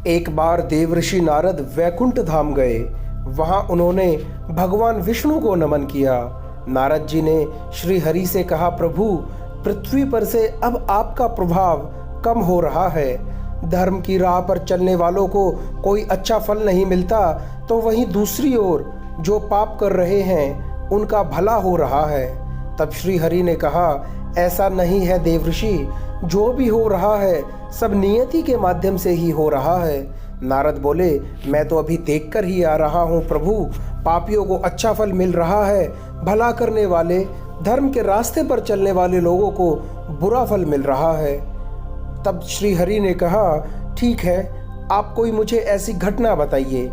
एक बार देवर्षि नारद वैकुंठ धाम गए। वहां उन्होंने भगवान विष्णु को नमन किया। नारद जी ने श्री हरि से कहा, प्रभु, पृथ्वी पर से अब आपका प्रभाव कम हो रहा है। धर्म की राह पर चलने वालों को कोई अच्छा फल नहीं मिलता, तो वहीं दूसरी ओर जो पाप कर रहे हैं उनका भला हो रहा है। तब श्री हरि ने कहा, ऐसा नहीं है देवर्षि, जो भी हो रहा है सब नियति के माध्यम से ही हो रहा है। नारद बोले, मैं तो अभी देखकर ही आ रहा हूँ प्रभु, पापियों को अच्छा फल मिल रहा है, भला करने वाले, धर्म के रास्ते पर चलने वाले लोगों को बुरा फल मिल रहा है। तब श्री हरि ने कहा, ठीक है, आप कोई मुझे ऐसी घटना बताइए।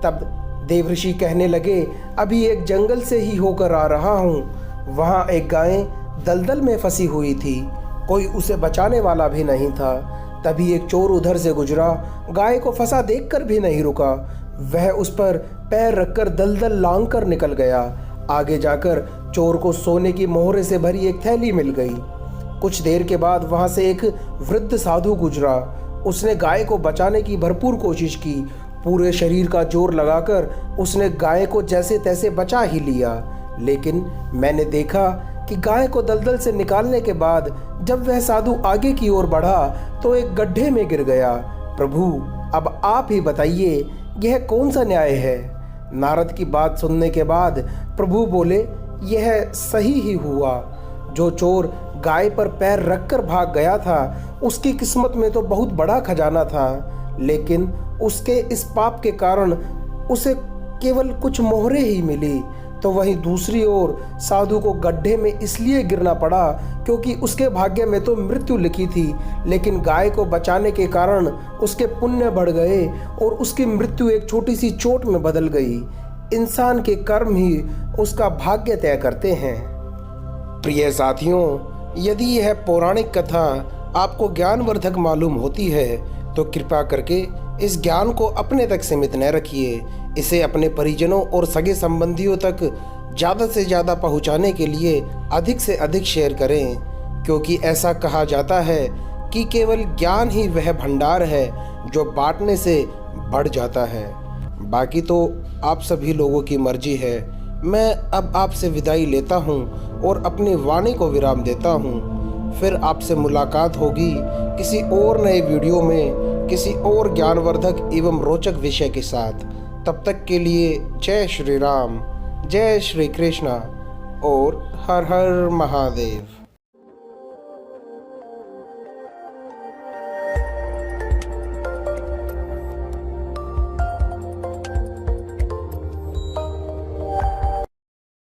तब देवर्षि कहने लगे, अभी एक जंगल से ही होकर आ रहा हूँ। वहाँ एक गाय दलदल में फंसी हुई थी, कोई उसे बचाने वाला भी नहीं था। तभी एक चोर उधर से गुजरा, गाय को फंसा देखकर भी नहीं रुका। वह उस पर पैर रखकर दलदल लांघ कर निकल गया। आगे जाकर चोर को सोने की मोहरे से भरी एक थैली मिल गई। कुछ देर के बाद वहां से एक वृद्ध साधु गुजरा। उसने गाय को बचाने की भरपूर कोशिश की। पूरे शरीर का जोर लगाकर उसने गाय को जैसे तैसे बचा ही लिया। लेकिन मैंने देखा कि गाय को दलदल से निकालने के बाद जब वह साधु आगे की ओर बढ़ा तो एक गड्ढे में गिर गया। प्रभु, अब आप ही बताइए, यह कौन सा न्याय है? नारद की बात सुनने के बाद प्रभु बोले, यह सही ही हुआ। जो चोर गाय पर पैर रखकर भाग गया था, उसकी किस्मत में तो बहुत बड़ा खजाना था, लेकिन उसके इस पाप के कारण उसे केवल कुछ मोहरे ही मिली। तो वहीं दूसरी ओर साधु को गड्ढे में इसलिए गिरना पड़ा क्योंकि उसके भाग्य में तो मृत्यु लिखी थी, लेकिन गाय को बचाने के कारण उसके पुण्य बढ़ गए और उसकी मृत्यु एक छोटी सी चोट में बदल गई। इंसान के कर्म ही उसका भाग्य तय करते हैं। प्रिय साथियों, यदि यह पौराणिक कथा आपको ज्ञानवर्धक मालूम होती है तो कृपा करके इस ज्ञान को अपने तक सीमित न रखिए। इसे अपने परिजनों और सगे संबंधियों तक ज़्यादा से ज़्यादा पहुंचाने के लिए अधिक से अधिक शेयर करें, क्योंकि ऐसा कहा जाता है कि केवल ज्ञान ही वह भंडार है जो बांटने से बढ़ जाता है। बाकी तो आप सभी लोगों की मर्जी है। मैं अब आपसे विदाई लेता हूँ और अपनी वाणी को विराम देता हूँ। फिर आपसे मुलाकात होगी किसी और नए वीडियो में, किसी और ज्ञानवर्धक एवं रोचक विषय के साथ। तब तक के लिए जय श्री राम, जय श्री कृष्णा और हर हर महादेव।